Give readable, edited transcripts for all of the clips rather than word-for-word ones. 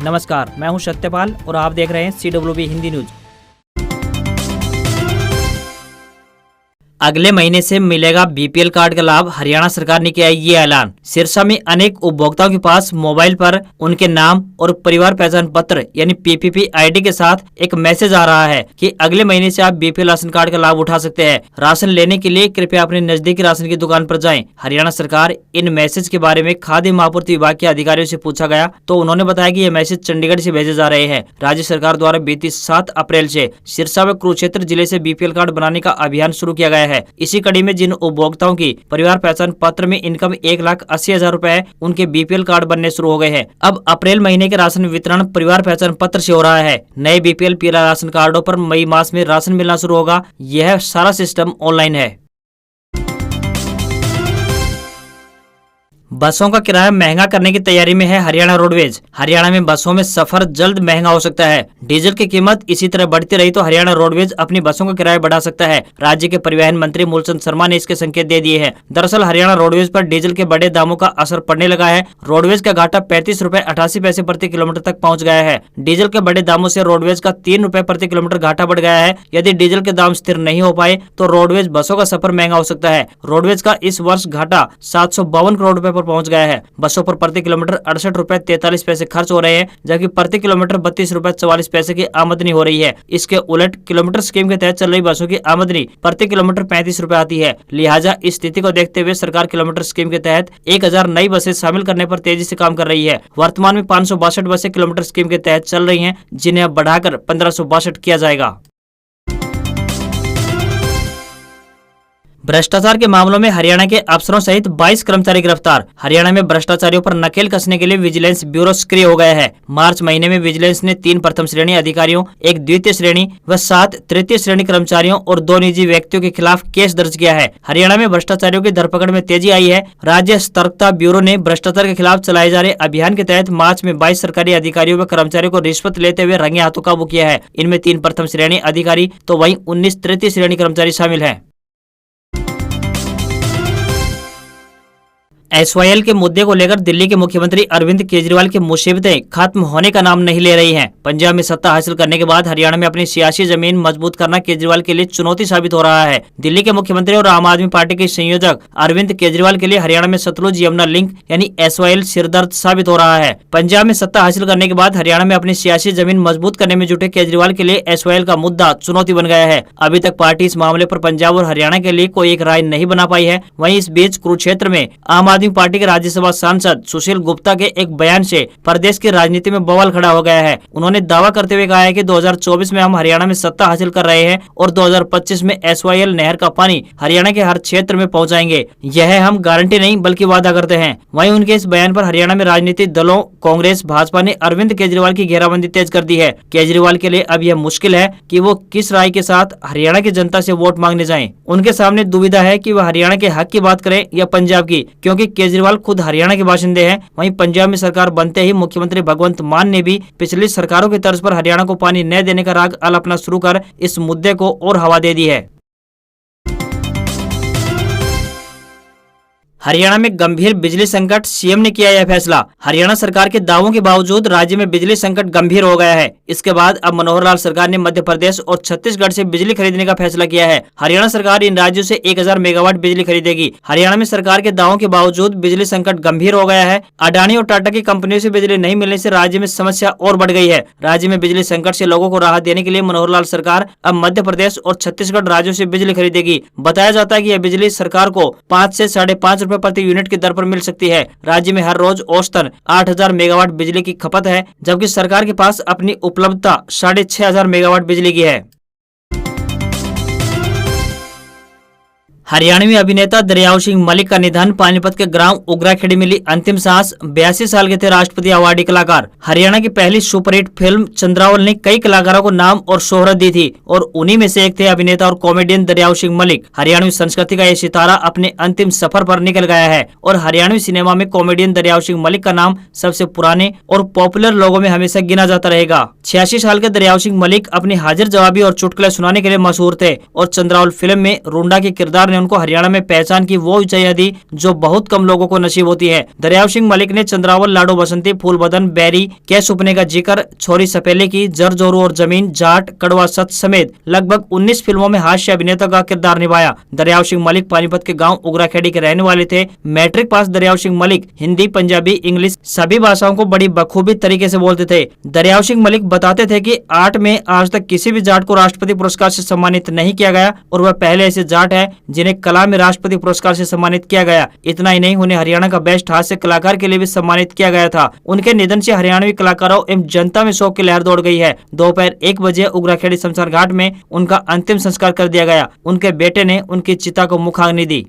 नमस्कार, मैं हूं सत्यपाल और आप देख रहे हैं CWB हिंदी न्यूज। अगले महीने से मिलेगा BPL कार्ड का लाभ। हरियाणा सरकार ने किया ये ऐलान। सिरसा में अनेक उपभोक्ताओं के पास मोबाइल पर उनके नाम और परिवार पहचान पत्र यानी PPP ID के साथ एक मैसेज आ रहा है कि अगले महीने से आप BPL राशन कार्ड का लाभ उठा सकते हैं। राशन लेने के लिए कृपया अपने नजदीकी राशन की दुकान पर जाएं। हरियाणा सरकार इन मैसेज के बारे में खाद्य महापूर्ति विभाग के अधिकारियों से पूछा गया तो उन्होंने बताया कि ये मैसेज चंडीगढ़ से भेजे जा रहे हैं। राज्य सरकार द्वारा बीती 7 अप्रैल से सिरसा व कुरुक्षेत्र जिले से BPL कार्ड बनाने का अभियान शुरू किया गया है। इसी कड़ी में जिन उपभोक्ताओं की परिवार पहचान पत्र में इनकम 1,80,000 रुपए है, उनके BPL कार्ड बनने शुरू हो गए हैं। अब अप्रैल महीने के राशन वितरण परिवार पहचान पत्र से हो रहा है। नए BPL पीला राशन कार्डों पर मई मास में राशन मिलना शुरू होगा। यह सारा सिस्टम ऑनलाइन है। बसों का किराया महंगा करने की तैयारी में है हरियाणा रोडवेज। हरियाणा में बसों में सफर जल्द महंगा हो सकता है। डीजल की कीमत इसी तरह बढ़ती रही तो हरियाणा रोडवेज अपनी बसों का किराया बढ़ा सकता है। राज्य के परिवहन मंत्री मूलचंद शर्मा ने इसके संकेत दे दिए हैं। दरअसल हरियाणा रोडवेज पर डीजल के बड़े दामों का असर पड़ने लगा है। रोडवेज का घाटा 35 रुपए 88 पैसे प्रति किलोमीटर तक पहुँच गया है। डीजल के बड़े दामों से रोडवेज का 3 रुपए प्रति किलोमीटर घाटा बढ़ गया है। यदि डीजल के दाम स्थिर नहीं हो पाए तो रोडवेज बसों का सफर महंगा हो सकता है। रोडवेज का इस वर्ष घाटा 752 करोड़ रुपए पर पहुंच गया है। बसों पर प्रति किलोमीटर 68 रुपए 43 पैसे खर्च हो रहे हैं, जबकि प्रति किलोमीटर 32 रुपए 44 पैसे की आमदनी हो रही है। इसके उलट किलोमीटर स्कीम के तहत चल रही बसों की आमदनी प्रति किलोमीटर 35 रुपए आती है। लिहाजा इस स्थिति को देखते हुए सरकार किलोमीटर स्कीम के तहत 1000 नई बसें शामिल करने पर तेजी से काम कर रही है। वर्तमान में 562 बसें किलोमीटर स्कीम के तहत चल रही हैं, जिन्हें अब बढ़ाकर 1562 किया जाएगा। भ्रष्टाचार के मामलों में हरियाणा के अफसरों सहित 22 कर्मचारी गिरफ्तार। हरियाणा में भ्रष्टाचारियों पर नकेल कसने के लिए विजिलेंस ब्यूरो सक्रिय हो गया है। मार्च महीने में विजिलेंस ने 3 प्रथम श्रेणी अधिकारियों, 1 द्वितीय श्रेणी व 7 तृतीय श्रेणी कर्मचारियों और 2 निजी व्यक्तियों के खिलाफ केस दर्ज किया है। हरियाणा में भ्रष्टाचारियों की धरपकड़ में तेजी आई है। राज्य सतर्कता ब्यूरो ने भ्रष्टाचार के खिलाफ चलाए जा रहे अभियान के तहत मार्च में 22 सरकारी अधिकारियों व कर्मचारियों को रिश्वत लेते हुए रंगे हाथों काबू किया है। इनमें 3 प्रथम श्रेणी अधिकारी तो वहीं 19 तृतीय श्रेणी कर्मचारी शामिल हैं। SYL के मुद्दे को लेकर दिल्ली के मुख्यमंत्री अरविंद केजरीवाल की मुसीबतें खत्म होने का नाम नहीं ले रही हैं। पंजाब में सत्ता हासिल करने के बाद हरियाणा में अपनी सियासी जमीन मजबूत करना केजरीवाल के लिए चुनौती साबित हो रहा है। दिल्ली के मुख्यमंत्री और आम आदमी पार्टी के संयोजक अरविंद केजरीवाल के लिए हरियाणा में सतलुज यमुना लिंक यानी SYL सिरदर्द साबित हो रहा है। पंजाब में सत्ता हासिल करने के बाद हरियाणा में अपनी सियासी जमीन मजबूत करने में जुटे केजरीवाल के लिए SYL का मुद्दा चुनौती बन गया है। अभी तक पार्टी इस मामले पर पंजाब और हरियाणा के लिए कोई एक राय नहीं बना पाई है। वहीं इस बीच कुरुक्षेत्र में आम आदमी पार्टी के राज्यसभा सांसद सुशील गुप्ता के एक बयान से प्रदेश की राजनीति में बवाल खड़ा हो गया है। उन्होंने दावा करते हुए कहा है कि 2024 में हम हरियाणा में सत्ता हासिल कर रहे हैं और 2025 में SYL नहर का पानी हरियाणा के हर क्षेत्र में पहुंचाएंगे। यह हम गारंटी नहीं बल्कि वादा करते हैं। वहीं उनके इस बयान पर हरियाणा में राजनीतिक दलों कांग्रेस भाजपा ने अरविंद केजरीवाल की घेराबंदी तेज कर दी है। केजरीवाल के लिए अब यह मुश्किल है कि वो किस राय के साथ हरियाणा की जनता से वोट मांगने जाएं। उनके सामने दुविधा है कि वह हरियाणा के हक की बात करें या पंजाब की, क्योंकि केजरीवाल खुद हरियाणा के बाशिंदे हैं। वहीं पंजाब में सरकार बनते ही मुख्यमंत्री भगवंत मान ने भी पिछली सरकारों की तर्ज पर हरियाणा को पानी न देने का राग अलापना शुरू कर इस मुद्दे को और हवा दे दी है। हरियाणा में गंभीर बिजली संकट, सीएम ने किया यह फैसला। हरियाणा सरकार के दावों के बावजूद राज्य में बिजली संकट गंभीर हो गया है। इसके बाद अब मनोहर लाल सरकार ने मध्य प्रदेश और छत्तीसगढ़ से बिजली खरीदने का फैसला किया है। हरियाणा सरकार इन राज्यों से 1000 मेगावाट बिजली खरीदेगी। हरियाणा में सरकार के दावों के बावजूद बिजली संकट गंभीर हो गया है। अडानी और टाटा की कंपनियों से बिजली नहीं मिलने से राज्य में समस्या और बढ़ गई है। राज्य में बिजली संकट से लोगों को राहत देने के लिए मनोहर लाल सरकार अब मध्य प्रदेश और छत्तीसगढ़ राज्यों से बिजली खरीदेगी। बताया जाता है कि यह बिजली सरकार को 5 से 5.5 रुपए प्रति यूनिट की दर पर मिल सकती है। राज्य में हर रोज औसतन 8000 मेगावाट बिजली की खपत है, जबकि सरकार के पास अपनी उपलब्धता 6500 मेगावाट बिजली की है। हरियाणवी अभिनेता दरियाव सिंह मलिक का निधन। पानीपत के ग्राम उगराखेड़ी में ली अंतिम सांस। 82 साल के थे राष्ट्रपति अवार्डी कलाकार। हरियाणा की पहली सुपरहिट फिल्म चंद्रावल ने कई कलाकारों को नाम और शोहरत दी थी और उन्हीं में से एक थे अभिनेता और कॉमेडियन दरियाव सिंह मलिक। हरियाणवी संस्कृति का ये सितारा अपने अंतिम सफर पर निकल गया है और हरियाणवी सिनेमा में कॉमेडियन दरियाव सिंह मलिक का नाम सबसे पुराने और पॉपुलर लोगों में हमेशा गिना जाता रहेगा। 86 साल के दरियाव सिंह मलिक अपनी हाजिर जवाबी और चुटकुले सुनाने के लिए मशहूर थे और चंद्रावल फिल्म में रूंडा के किरदार ने उनको हरियाणा में पहचान की वो ऊंचाइयां दी जो बहुत कम लोगों को नसीब होती है। दरियाव सिंह मलिक ने चंद्रावल, लाडो बसंती, फूल बदन, बैरी, क्या सुपने का जिक्र, छोरी सपेले की, जर जोरू और जमीन, जाट, कड़वा सच समेत लगभग 19 फिल्मों में हास्य अभिनेता का किरदार निभाया। दरियाव सिंह मलिक पानीपत के गाँव उगराखेड़ी के रहने वाले थे। Matric pass Dariyav Singh Malik Hindi, Punjabi, English सभी भाषाओं को बड़ी बखूबी तरीके से बोलते थे। दरियाव सिंह मलिक बताते थे कि 8 में आज तक किसी भी जाट को राष्ट्रपति पुरस्कार से सम्मानित नहीं किया गया और वह पहले ऐसे जाट है जिन्हें कला में राष्ट्रपति पुरस्कार से सम्मानित किया गया। इतना ही नहीं, उन्हें हरियाणा का बेस्ट हास्य कलाकार के लिए भी सम्मानित किया गया था। उनके निधन से हरियाणवी कलाकारों एवं जनता में शोक की लहर दौड़ गई है। दोपहर 1 बजे उगराखेड़ी शमशान घाट में उनका अंतिम संस्कार कर दिया गया। उनके बेटे ने उनकी चिता को मुखाग्नि दी।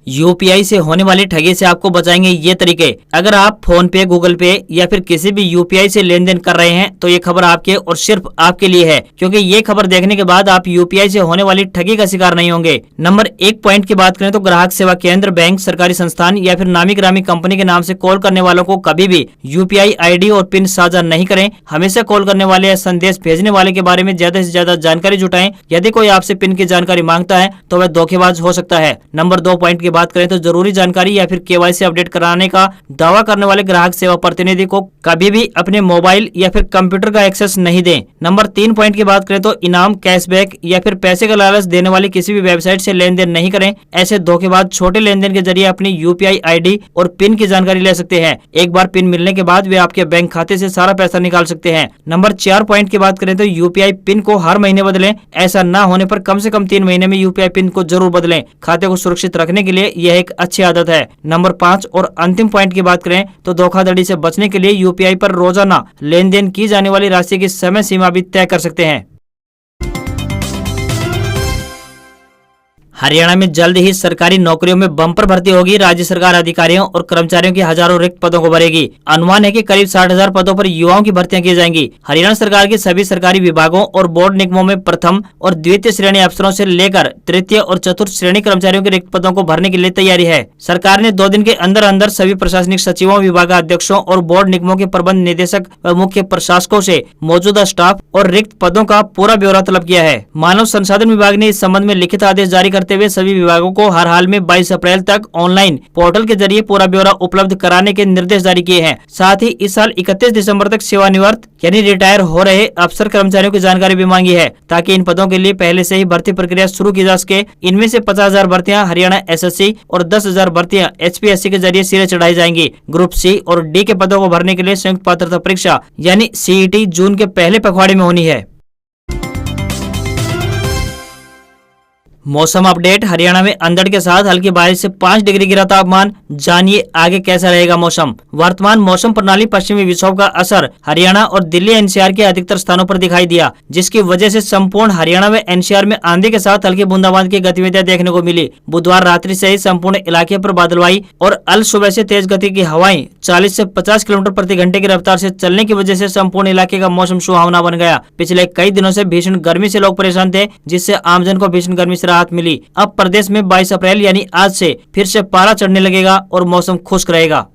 यूपीआई से होने वाली ठगी से आपको बचाएंगे ये तरीके। अगर आप फोन पे, गूगल पे या फिर किसी भी यूपीआई से लेन देन कर रहे हैं तो ये खबर आपके और सिर्फ आपके लिए है, क्योंकि ये खबर देखने के बाद आप यूपीआई से होने वाली ठगी का शिकार नहीं होंगे। नंबर 1 पॉइंट की बात करें तो ग्राहक सेवा केंद्र, बैंक, सरकारी संस्थान या फिर नामी ग्रामी कंपनी के नाम से कॉल करने वालों को कभी भी यूपीआई आईडी और पिन साझा नहीं करें। हमेशा कॉल करने वाले या संदेश भेजने वाले के बारे में ज्यादा से ज्यादा जानकारी जुटाएं। यदि कोई आपसे पिन की जानकारी मांगता है तो वह धोखेबाज हो सकता है। नंबर 2 पॉइंट की बात करें तो जरूरी जानकारी या फिर केवाईसी अपडेट कराने का दावा करने वाले ग्राहक सेवा प्रतिनिधि को कभी भी अपने मोबाइल या फिर कंप्यूटर का एक्सेस नहीं दें। नंबर 3 पॉइंट की बात करें तो इनाम, कैशबैक या फिर पैसे का लालच देने वाली किसी भी वेबसाइट से लेन देन नहीं करें। ऐसे धोखेबाज छोटे लेन देन के जरिए अपनी यूपीआई आईडी और पिन की जानकारी ले सकते हैं। एक बार पिन मिलने के बाद वे आपके बैंक खाते से सारा पैसा निकाल सकते हैं। नंबर 4 पॉइंट की बात करें तो यूपीआई पिन को हर महीने बदलें। ऐसा न होने पर कम से कम 3 महीने में यूपीआई पिन को जरूर बदलें। खाते को सुरक्षित रखने के लिए यह एक अच्छी आदत है। नंबर 5 और अंतिम पॉइंट की बात करें तो धोखाधड़ी से बचने के लिए यूपीआई पर रोजाना लेन देन की जाने वाली राशि की समय सीमा भी तय कर सकते हैं। हरियाणा में जल्द ही सरकारी नौकरियों में बम्पर भर्ती होगी। राज्य सरकार अधिकारियों और कर्मचारियों की हजारों रिक्त पदों को भरेगी। अनुमान है कि करीब 60,000 पदों पर युवाओं की भर्तियां की जाएंगी। हरियाणा सरकार के सभी सरकारी विभागों और बोर्ड निगमों में प्रथम और द्वितीय श्रेणी अफसरों से लेकर तृतीय और चतुर्थ श्रेणी कर्मचारियों के रिक्त पदों को भरने के लिए तैयारी है। सरकार ने 2 दिन के अंदर अंदर सभी प्रशासनिक सचिवों, विभागाध्यक्षों और बोर्ड निगमों के प्रबंध निदेशक व मुख्य प्रशासकों से मौजूदा स्टाफ और रिक्त पदों का पूरा ब्यौरा तलब किया है। मानव संसाधन विभाग ने इस संबंध में लिखित आदेश जारी करते हुए सभी विभागों को हर हाल में 22 अप्रैल तक ऑनलाइन पोर्टल के जरिए पूरा ब्यौरा उपलब्ध कराने के निर्देश जारी किए हैं। साथ ही इस साल 31 दिसंबर तक सेवानिवृत्त यानी रिटायर हो रहे अफसर कर्मचारियों की जानकारी भी मांगी है, ताकि इन पदों के लिए पहले से ही भर्ती प्रक्रिया शुरू की जा सके। इनमें से 50,000 भर्तियां हरियाणा एसएससी और 10,000 भर्तियां एचपीएससी के जरिए सिरे चढ़ाई जाएंगी। ग्रुप सी और डी के पदों को भरने के लिए संयुक्त पात्रता परीक्षा यानी सीईटी जून के पहले पखवाड़े में होनी है। मौसम अपडेट। हरियाणा में अंधड़ के साथ हल्की बारिश से 5 डिग्री गिरा तापमान। जानिए आगे कैसा रहेगा मौसम। वर्तमान मौसम प्रणाली पश्चिमी विक्षोभ का असर हरियाणा और दिल्ली एनसीआर के अधिकतर स्थानों पर दिखाई दिया, जिसकी वजह से संपूर्ण हरियाणा में एनसीआर में आंधी के साथ हल्की बूंदाबांदी की गतिविधियां देखने को मिली। बुधवार रात्रि से ही संपूर्ण इलाके पर बादलवाई और अल सुबह से तेज गति की हवाएं 40 से 50 किलोमीटर प्रति घंटे की रफ्तार से चलने की वजह से संपूर्ण इलाके का मौसम सुहावना बन गया। पिछले कई दिनों से भीषण गर्मी से लोग परेशान थे, जिससे आमजन को भीषण गर्मी से राहत मिली। अब प्रदेश में 22 अप्रैल यानी आज से फिर से पारा चढ़ने लगेगा और मौसम खुश्क रहेगा।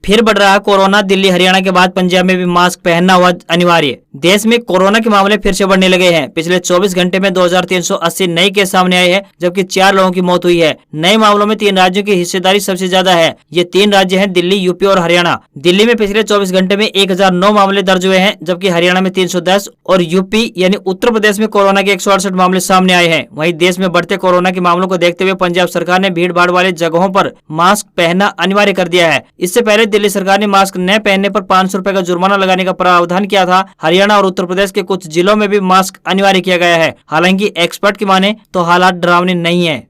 फिर बढ़ रहा कोरोना। दिल्ली, हरियाणा के बाद पंजाब में भी मास्क पहनना हुआ अनिवार्य। देश में कोरोना के मामले फिर से बढ़ने लगे हैं। पिछले 24 घंटे में 2380 नए केस सामने आए हैं, जबकि 4 लोगों की मौत हुई है। नए मामलों में 3 राज्यों की हिस्सेदारी सबसे ज्यादा है। ये 3 राज्य हैं दिल्ली, यूपी और हरियाणा। दिल्ली में पिछले 24 घंटे में 1009 मामले दर्ज हुए हैं, जबकि हरियाणा में 310 और यूपी यानी उत्तर प्रदेश में कोरोना के 168 मामले सामने आए हैं। वहीं देश में बढ़ते कोरोना के मामलों को देखते हुए पंजाब सरकार ने भीड़ भाड़ वाले जगहों पर मास्क पहनना अनिवार्य कर दिया है। इससे पहले दिल्ली सरकार ने मास्क न पहनने पर 500 रुपए का जुर्माना लगाने का प्रावधान किया था। हरियाणा और उत्तर प्रदेश के कुछ जिलों में भी मास्क अनिवार्य किया गया है। हालांकि एक्सपर्ट की माने तो हालात डरावने नहीं है।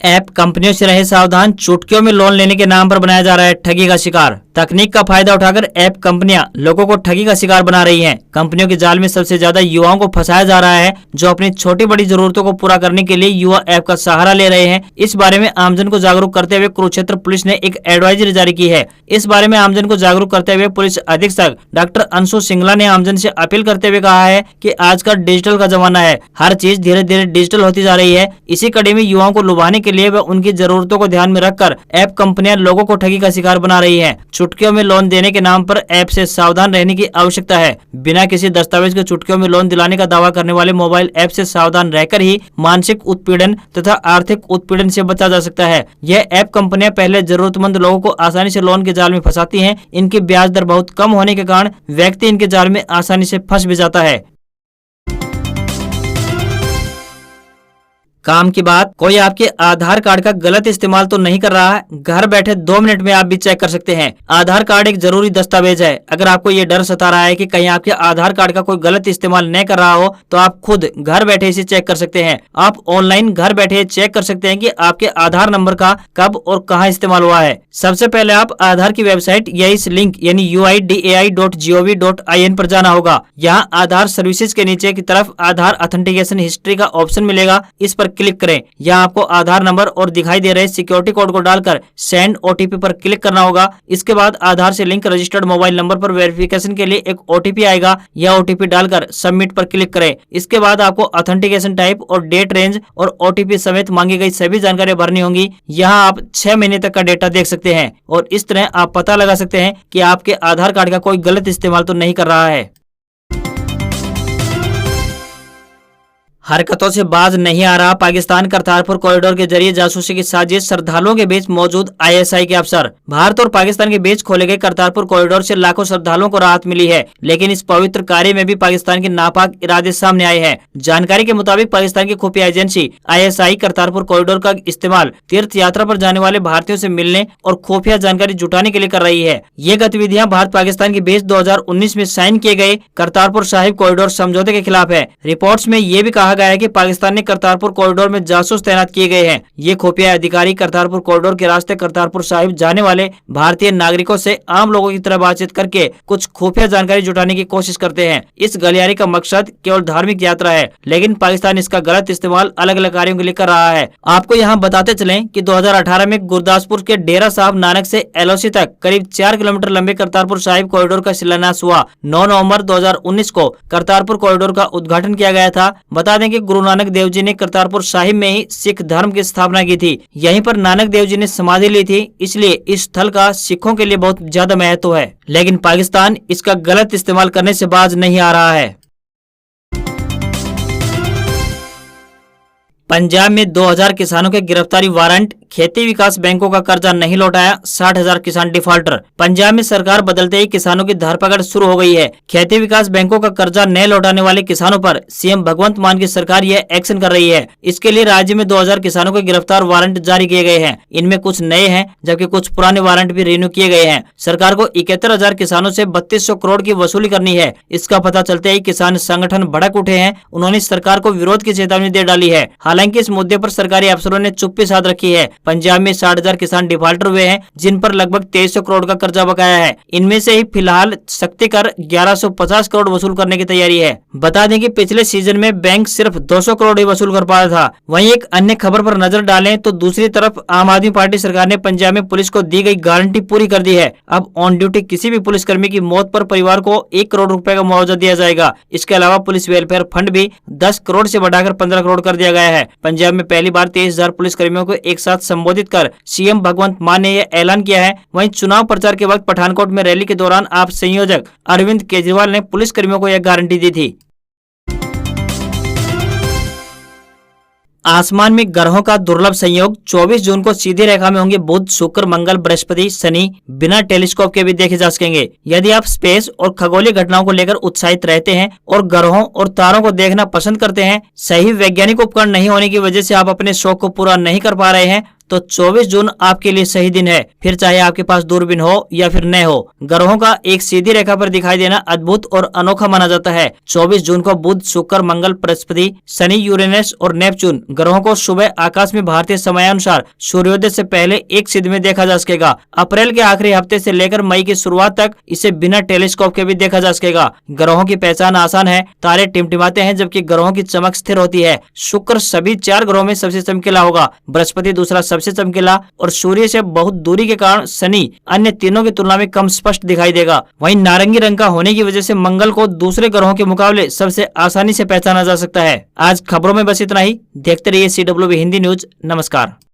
ऐप कंपनियों से रहे सावधान। चुटकियों में लोन लेने के नाम पर बनाया जा रहा है ठगी का शिकार। तकनीक का फायदा उठाकर ऐप कंपनियां लोगों को ठगी का शिकार बना रही हैं। कंपनियों के जाल में सबसे ज्यादा युवाओं को फंसाया जा रहा है, जो अपनी छोटी बड़ी जरूरतों को पूरा करने के लिए युवा ऐप का सहारा ले रहे हैं। इस बारे में आमजन को जागरूक करते हुए कुरुक्षेत्र पुलिस ने एक एडवाइजरी जारी की है। इस बारे में आमजन को जागरूक करते हुए पुलिस अधीक्षक डॉक्टर अंशु सिंगला ने आमजन से अपील करते हुए कहा है कि आज का डिजिटल का जमाना है। हर चीज धीरे धीरे डिजिटल होती जा रही है। इसी कड़ी में युवाओं को लुभाने के के लिए व उनकी जरूरतों को ध्यान में रखकर ऐप कंपनियां लोगों को ठगी का शिकार बना रही हैं। चुटकियों में लोन देने के नाम पर ऐप से सावधान रहने की आवश्यकता है। बिना किसी दस्तावेज के चुटकियों में लोन दिलाने का दावा करने वाले मोबाइल ऐप से सावधान रहकर ही मानसिक उत्पीड़न तथा आर्थिक उत्पीड़न से बचा जा सकता है। यह ऐप कंपनियां पहले जरूरतमंद लोगों को आसानी से लोन के जाल में फंसाती हैं। इनकी ब्याज दर बहुत कम होने के कारण व्यक्ति इनके जाल में आसानी से फंस भी जाता है। काम की बात, कोई आपके आधार कार्ड का गलत इस्तेमाल तो नहीं कर रहा है? घर बैठे 2 मिनट में आप भी चेक कर सकते हैं। आधार कार्ड एक जरूरी दस्तावेज है। अगर आपको ये डर सता रहा है कि कहीं आपके आधार कार्ड का कोई गलत इस्तेमाल न कर रहा हो, तो आप खुद घर बैठे इसे चेक कर सकते हैं। आप ऑनलाइन घर बैठे चेक कर सकते हैं कि आपके आधार नंबर का कब और कहां इस्तेमाल हुआ है। सबसे पहले आप आधार की वेबसाइट या इस लिंक यानी uidai.gov.in पर जाना होगा। यहाँ आधार सर्विसेज के नीचे की तरफ आधार ऑथेंटिकेशन हिस्ट्री का ऑप्शन मिलेगा। इस पर क्लिक करें। यहाँ आपको आधार नंबर और दिखाई दे रहे सिक्योरिटी कोड को डालकर सेंड ओटीपी पर क्लिक करना होगा। इसके बाद आधार से लिंक रजिस्टर्ड मोबाइल नंबर पर वेरिफिकेशन के लिए एक ओटीपी आएगा। यह ओटीपी डालकर सबमिट पर क्लिक करें। इसके बाद आपको ऑथेंटिकेशन टाइप और डेट रेंज और ओटीपी समेत मांगी गई सभी जानकारी भरनी होंगी। यहाँ आप 6 महीने तक का डेटा देख सकते हैं और इस तरह आप पता लगा सकते हैं कि आपके आधार कार्ड का कोई गलत इस्तेमाल तो नहीं कर रहा है। हरकतों से बाज नहीं आ रहा पाकिस्तान। करतारपुर कॉरिडोर के जरिए जासूसी की साजिश, श्रद्धालुओं के बीच मौजूद आईएसआई के अफसर। भारत और पाकिस्तान के बीच खोले गए करतारपुर कॉरिडोर से लाखों श्रद्धालुओं को राहत मिली है, लेकिन इस पवित्र कार्य में भी पाकिस्तान के नापाक इरादे सामने आए हैं। जानकारी के मुताबिक पाकिस्तान की खुफिया एजेंसी आईएसआई करतारपुर कॉरिडोर का इस्तेमाल तीर्थ यात्रा पर जाने वाले भारतीयों से मिलने और खुफिया जानकारी जुटाने के लिए कर रही है। ये गतिविधियां भारत पाकिस्तान के बीच 2019 में साइन किए गए करतारपुर साहिब कॉरिडोर समझौते के खिलाफ है। रिपोर्ट्स में ये भी कहा गया है कि पाकिस्तान ने करतारपुर कॉरिडोर में जासूस तैनात किए गए हैं। ये खुफिया अधिकारी करतारपुर कॉरिडोर के रास्ते करतारपुर साहिब जाने वाले भारतीय नागरिकों से आम लोगों की तरह बातचीत करके कुछ खुफिया जानकारी जुटाने की कोशिश करते हैं। इस गलियारे का मकसद केवल धार्मिक यात्रा है, लेकिन पाकिस्तान इसका गलत इस्तेमाल अलग अलग कार्यों के लिए कर रहा है। आपको यहाँ बताते चलें कि 2018 में गुरदासपुर के डेरा साहब नानक से एलओसी तक करीब 4 किलोमीटर लंबे करतारपुर साहिब कॉरिडोर का शिलान्यास हुआ। 9 नवंबर 2019 को करतारपुर कॉरिडोर का उद्घाटन किया गया था। बता दें कि गुरु नानक देव जी ने करतारपुर साहिब में ही सिख धर्म की स्थापना की थी। यहीं पर नानक देव जी ने समाधि ली थी, इसलिए इस स्थल का सिखों के लिए बहुत ज्यादा महत्व है, लेकिन पाकिस्तान इसका गलत इस्तेमाल करने से बाज नहीं आ रहा है। पंजाब में 2000 किसानों के गिरफ्तारी वारंट। खेती विकास बैंकों का कर्जा नहीं लौटाया, 60,000 किसान डिफॉल्टर। पंजाब में सरकार बदलते ही किसानों की धरपकड़ शुरू हो गई है। खेती विकास बैंकों का कर्जा नहीं लौटाने वाले किसानों पर सीएम भगवंत मान की सरकार यह एक्शन कर रही है। इसके लिए राज्य में 2000 किसानों के गिरफ्तार वारंट जारी किए गए हैं। इनमें कुछ नए हैं, जबकि कुछ पुराने वारंट भी रिन्यू किए गए हैं। सरकार को 71,000 किसानों से 3200 करोड़ की वसूली करनी है। इसका पता चलते ही किसान संगठन भड़क उठे हैं। उन्होंने सरकार को विरोध की चेतावनी दे डाली है। हालांकि इस मुद्दे पर सरकारी अफसरों ने चुप्पी साध रखी है। पंजाब में 60,000 किसान डिफॉल्टर हुए हैं, जिन पर लगभग 2300 करोड़ का कर्जा बकाया है। इनमें से ही फिलहाल सख्ती कर 1150 करोड़ वसूल करने की तैयारी है। बता दें कि पिछले सीजन में बैंक सिर्फ 200 करोड़ ही वसूल कर पाया था। वहीं एक अन्य खबर पर नजर डालें तो दूसरी तरफ आम आदमी पार्टी सरकार ने पंजाब में पुलिस को दी गई गारंटी पूरी कर दी है। अब ऑन ड्यूटी किसी भी पुलिसकर्मी की मौत पर परिवार को 1 करोड़ रुपए का मुआवजा दिया जाएगा। इसके अलावा पुलिस वेलफेयर फंड भी 10 करोड़ से बढ़ाकर 15 करोड़ कर दिया गया है। पंजाब में पहली बार 23,000 पुलिसकर्मियों को एक साथ संबोधित कर सीएम भगवंत मान ने यह ऐलान किया है। वहीं चुनाव प्रचार के वक्त पठानकोट में रैली के दौरान आप संयोजक अरविंद केजरीवाल ने पुलिसकर्मियों को यह गारंटी दी थी। आसमान में ग्रहों का दुर्लभ संयोग। 24 जून को सीधी रेखा में होंगे बुध, शुक्र, मंगल, बृहस्पति, शनि। बिना टेलीस्कोप के भी देखे जा सकेंगे। यदि आप स्पेस और खगोलीय घटनाओं को लेकर उत्साहित रहते हैं और ग्रहों और तारों को देखना पसंद करते हैं, सही वैज्ञानिक उपकरण नहीं होने की वजह से आप अपने शौक को पूरा नहीं कर पा रहे हैं, तो 24 जून आपके लिए सही दिन है। फिर चाहे आपके पास दूरबीन हो या फिर न हो, ग्रहों का एक सीधी रेखा पर दिखाई देना अद्भुत और अनोखा माना जाता है। 24 जून को बुध, शुक्र, मंगल, बृहस्पति, शनि, यूरेनस और नेपच्यून ग्रहों को सुबह आकाश में भारतीय समयानुसार सूर्योदय से पहले एक सिद्ध में देखा जा सकेगा। अप्रैल के आखिरी हफ्ते से लेकर मई की शुरुआत तक इसे बिना टेलीस्कोप के भी देखा जा सकेगा। ग्रहों की पहचान आसान है। तारे टिमटिमाते हैं, जबकि ग्रहों की चमक स्थिर होती है। शुक्र सभी 4 ग्रहों में सबसे चमकीला होगा, बृहस्पति दूसरा सबसे चमकीला और सूर्य से बहुत दूरी के कारण शनि अन्य तीनों की तुलना में कम स्पष्ट दिखाई देगा। वहीं नारंगी रंग का होने की वजह से मंगल को दूसरे ग्रहों के मुकाबले सबसे आसानी से पहचाना जा सकता है। आज खबरों में बस इतना ही। देखते रहिए CWB हिंदी न्यूज। नमस्कार।